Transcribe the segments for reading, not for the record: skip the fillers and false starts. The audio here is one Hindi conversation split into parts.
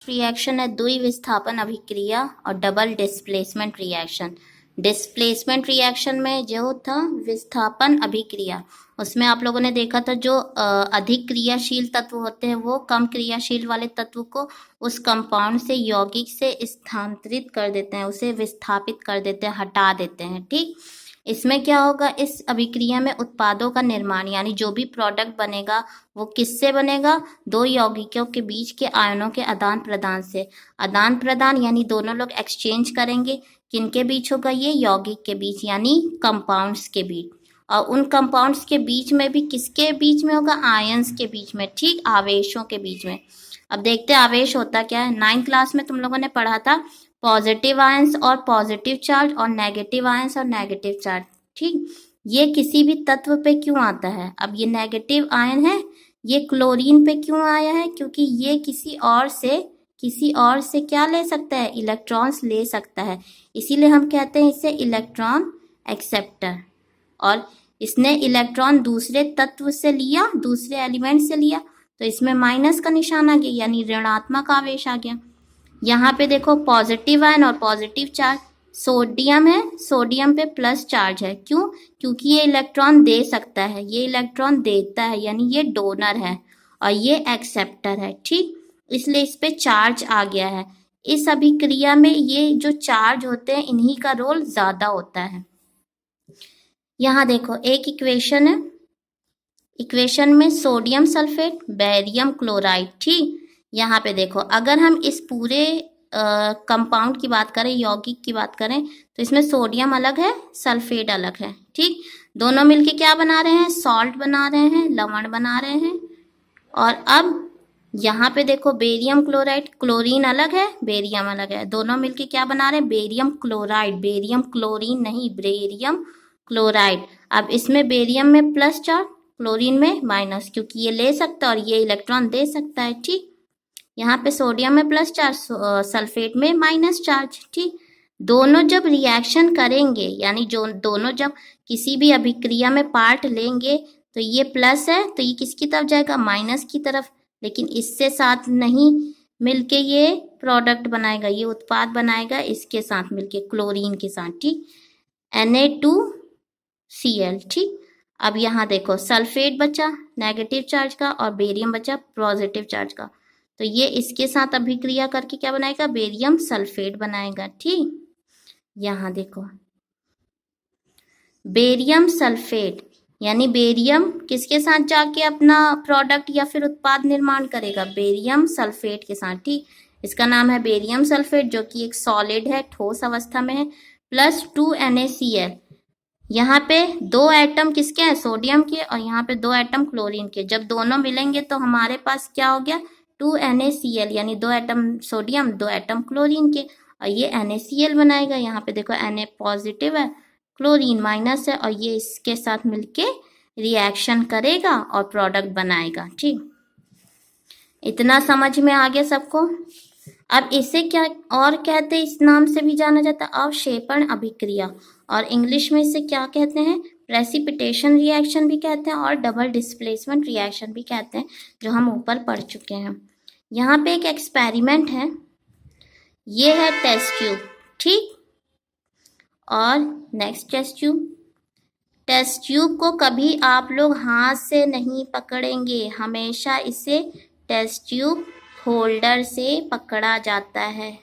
रिएक्शन है द्विविस्थापन अभिक्रिया और double displacement reaction. Displacement reaction में जो था विस्थापन अभिक्रिया, उसमें आप लोगों ने देखा था जो अधिक क्रियाशील तत्व होते हैं वो कम क्रियाशील वाले तत्व को उस कंपाउंड से यौगिक से स्थानांतरित कर देते हैं, उसे विस्थापित कर देते हैं, हटा देते हैं। ठीक, इसमें क्या होगा, इस अभिक्रिया में उत्पादों का निर्माण यानी जो भी प्रोडक्ट बनेगा वो किससे बनेगा, दो यौगिकों के बीच के आयनों के आदान प्रदान से। आदान प्रदान यानी दोनों लोग एक्सचेंज करेंगे, किनके बीच होगा, ये यौगिक के बीच यानी कंपाउंड्स के बीच। और उन कंपाउंड्स के बीच में भी किसके बीच में होगा, आयंस के बीच में। ठीक, आवेशों के बीच में। अब देखते हैं आवेश होता क्या है। 9th क्लास में तुम लोगों ने पढ़ा था पॉजिटिव आयंस और पॉजिटिव चार्ज और नेगेटिव आयंस और नेगेटिव चार्ज। ठीक, ये किसी भी तत्व पे क्यों आता है। अब ये नेगेटिव आयन है, ये क्लोरीन पे क्यों आया है, क्योंकि ये किसी और से क्या ले सकता है, इलेक्ट्रॉन्स ले सकता है, इसीलिए हम कहते हैं इसे इलेक्ट्रॉन एक्सेप्टर। और इसने इलेक्ट्रॉन दूसरे तत्व से लिया, दूसरे एलिमेंट से लिया, तो इसमें माइनस का निशान आ गया यानी ऋणात्मक आवेश आ गया। यहाँ पे देखो पॉजिटिव आयन और पॉजिटिव चार्ज, सोडियम है, सोडियम पे प्लस चार्ज है। क्यों, क्योंकि ये इलेक्ट्रॉन दे सकता है, ये इलेक्ट्रॉन देता है यानी ये डोनर है और ये एक्सेप्टर है। ठीक, इसलिए इस पे चार्ज आ गया है। इस अभिक्रिया में ये जो चार्ज होते हैं इन्हीं का रोल ज्यादा होता है। यहाँ देखो एक इक्वेशन है, इक्वेशन में सोडियम सल्फेट, बेरियम क्लोराइड। ठीक, यहाँ पे देखो अगर हम इस पूरे कंपाउंड की बात करें, यौगिक की बात करें, तो इसमें सोडियम अलग है, सल्फेट अलग है। ठीक, दोनों मिलके क्या बना रहे हैं, सॉल्ट बना रहे हैं, लवण बना रहे हैं। और अब यहाँ पे देखो बेरियम क्लोराइड, क्लोरीन अलग है, बेरियम अलग है, दोनों मिलके क्या बना रहे हैं, बेरियम क्लोराइड। बेरियम क्लोरीन नहीं, बेरियम क्लोराइड। अब इसमें बेरियम में प्लस चार्ज, क्लोरीन में माइनस, क्योंकि ये ले सकता है और ये इलेक्ट्रॉन दे सकता है। ठीक, यहाँ पे सोडियम में प्लस चार्ज, सल्फेट में माइनस चार्ज। ठीक, दोनों जब रिएक्शन करेंगे यानी जो दोनों जब किसी भी अभिक्रिया में पार्ट लेंगे तो ये प्लस है तो ये किसकी तरफ जाएगा, माइनस की तरफ। लेकिन इससे साथ नहीं मिलके ये प्रोडक्ट बनाएगा, ये उत्पाद बनाएगा इसके साथ मिलके, क्लोरीन के साथ। ठीक, Na2Cl। ठीक, अब यहाँ देखो सल्फेट बचा नेगेटिव चार्ज का और बेरियम बचा पॉजिटिव चार्ज का, तो ये इसके साथ अभिक्रिया करके क्या बनाएगा, बेरियम सल्फेट बनाएगा। ठीक, यहाँ देखो बेरियम सल्फेट यानी बेरियम किसके साथ जाके अपना प्रोडक्ट या फिर उत्पाद निर्माण करेगा, बेरियम सल्फेट के साथ। ठीक, इसका नाम है बेरियम सल्फेट जो कि एक सॉलिड है, ठोस अवस्था में है, प्लस 2NaCl। यहाँ पे दो एटम किसके हैं, सोडियम के, और यहाँ पे दो एटम क्लोरीन के। जब दोनों मिलेंगे तो हमारे पास क्या हो गया, 2NaCl यानी दो एटम सोडियम, दो एटम क्लोरीन के, और ये NaCl बनाएगा। यहाँ पे देखो Na पॉजिटिव है, क्लोरीन माइनस है, और ये इसके साथ मिलके रिएक्शन करेगा और प्रोडक्ट बनाएगा। ठीक, इतना समझ में आ गया सबको। अब इसे क्या और कहते हैं, इस नाम से भी जाना जाता है अवक्षेपण अभिक्रिया, और इंग्लिश में इसे क्या कहते हैं, प्रेसिपिटेशन रिएक्शन भी कहते हैं और डबल डिस्प्लेसमेंट रिएक्शन भी कहते हैं, जो हम ऊपर पढ़ चुके हैं। यहाँ पे एक एक्सपेरिमेंट है, ये है टेस्ट ट्यूब। ठीक, और नेक्स्ट टेस्ट ट्यूब को कभी आप लोग हाथ से नहीं पकड़ेंगे, हमेशा इसे टेस्ट ट्यूब होल्डर से पकड़ा जाता है।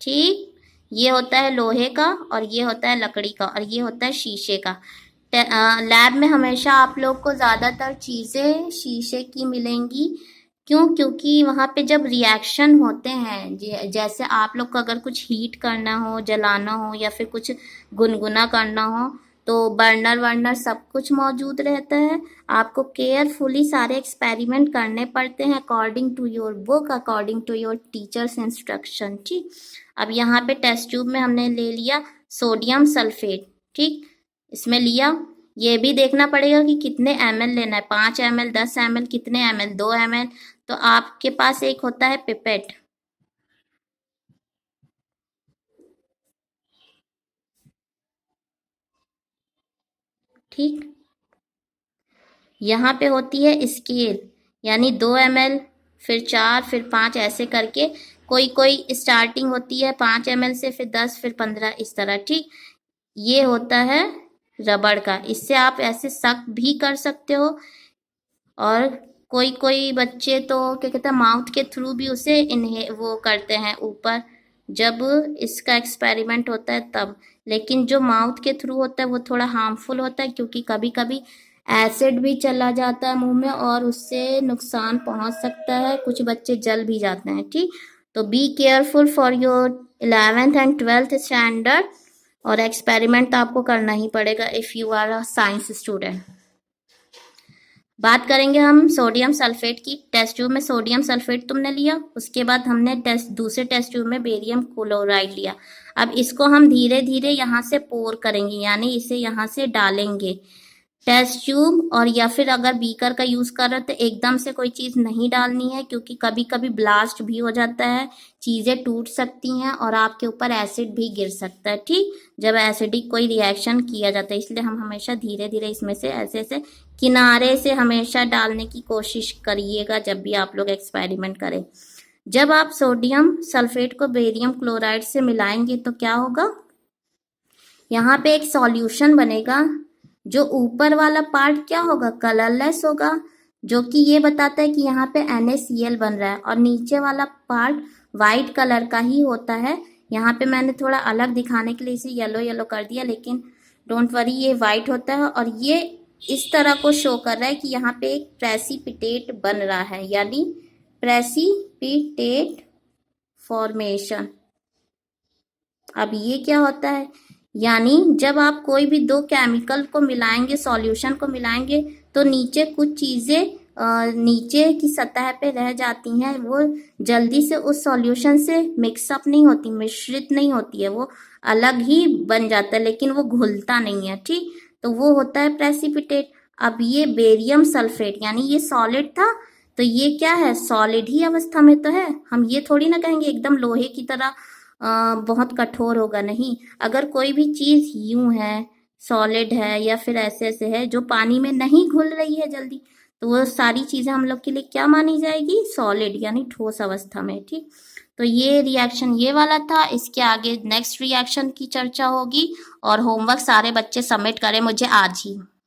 ठीक, ये होता है लोहे का और ये होता है लकड़ी का और ये होता है शीशे का। लैब में हमेशा आप लोग को ज़्यादातर चीज़ें शीशे की मिलेंगी। क्यों, क्योंकि वहाँ पे जब रिएक्शन होते हैं, जैसे आप लोग को अगर कुछ हीट करना हो, जलाना हो या फिर कुछ गुनगुना करना हो, तो बर्नर वर्नर सब कुछ मौजूद रहता है। आपको केयरफुली सारे एक्सपेरिमेंट करने पड़ते हैं according to your book, according to your teachers instruction. ठीक, अब यहाँ पे टेस्ट ट्यूब में हमने ले लिया सोडियम सल्फेट। ठीक, इसमें लिया, ये भी देखना पड़ेगा कि कितने ml लेना है, 5 ml, 10 ml, कितने ml, 2 ml। तो आपके पास एक होता है पिपेट। ठीक, यहाँ पे होती है स्केल, यानी 2 ml, फिर 4, फिर 5, ऐसे करके कोई कोई स्टार्टिंग होती है 5 ml से, फिर 10, फिर 15, इस तरह। ठीक, ये होता है रबड़ का। इससे आप ऐसे सक भी कर सकते हो, और कोई कोई बच्चे तो क्या कहते हैं माउथ के थ्रू भी उसे इन्हे वो करते हैं ऊपर, जब इसका एक्सपेरिमेंट होता है तब। लेकिन जो माउथ के थ्रू होता है वो थोड़ा हार्मफुल होता है, क्योंकि कभी कभी एसिड भी चला जाता है मुंह में और उससे नुकसान पहुंच सकता है, कुछ बच्चे जल भी जाते हैं। ठीक, तो be careful for your 11th and 12th standard, और एक्सपेरिमेंट तो आपको करना ही पड़ेगा if you are a science student. बात करेंगे हम सोडियम सल्फेट की। टेस्ट ट्यूब में सोडियम सल्फेट तुमने लिया, उसके बाद हमने दूसरे टेस्ट ट्यूब में बेरियम क्लोराइड लिया। अब इसको हम धीरे धीरे यहाँ से पोर करेंगे, यानी इसे यहाँ से डालेंगे टेस्ट ट्यूब, और या फिर अगर बीकर का यूज कर रहे हो तो एकदम से कोई चीज नहीं डालनी है, क्योंकि कभी कभी ब्लास्ट भी हो जाता है, चीजें टूट सकती हैं और आपके ऊपर एसिड भी गिर सकता है। ठीक, जब एसिडिक कोई रिएक्शन किया जाता है, इसलिए हम हमेशा धीरे धीरे इसमें से ऐसे ऐसे किनारे से हमेशा डालने की कोशिश करिएगा जब भी आप लोग एक्सपेरिमेंट करें। जब आप सोडियम सल्फेट को बेरियम क्लोराइड से मिलाएंगे तो क्या होगा, यहाँ पे एक सॉल्यूशन बनेगा। जो ऊपर वाला पार्ट क्या होगा, कलरलेस होगा, जो कि ये बताता है कि यहाँ पे NaCl बन रहा है, और नीचे वाला पार्ट वाइट कलर का ही होता है। यहाँ पे मैंने थोड़ा अलग दिखाने के लिए इसे येलो येलो कर दिया, लेकिन डोंट वरी, ये वाइट होता है, और ये इस तरह को शो कर रहा है कि यहाँ पे एक प्रेसिपिटेट बन रहा है, यानी प्रेसिपिटेट फॉर्मेशन। अब ये क्या होता है, यानी जब आप कोई भी दो केमिकल को मिलाएंगे, सॉल्यूशन को मिलाएंगे, तो नीचे कुछ चीजें नीचे की सतह पे रह जाती हैं, वो जल्दी से उस सॉल्यूशन से मिक्सअप नहीं होती, मिश्रित नहीं होती है, वो अलग ही बन जाता है, लेकिन वो घुलता नहीं है। ठीक, तो वो होता है प्रेसिपिटेट। अब ये बेरियम सल्फेट, यानी ये सॉलिड था, तो ये क्या है, सॉलिड ही अवस्था में तो है। हम ये थोड़ी ना कहेंगे एकदम लोहे की तरह बहुत कठोर होगा, नहीं। अगर कोई भी चीज यूं है, सॉलिड है, या फिर ऐसे ऐसे है जो पानी में नहीं घुल रही है जल्दी, तो वो सारी चीजें हम लोग के लिए क्या मानी जाएगी, सॉलिड, यानी ठोस अवस्था में। ठीक, तो ये रिएक्शन ये वाला था। इसके आगे नेक्स्ट रिएक्शन की चर्चा होगी, और होमवर्क सारे बच्चे सबमिट करें मुझे आज ही।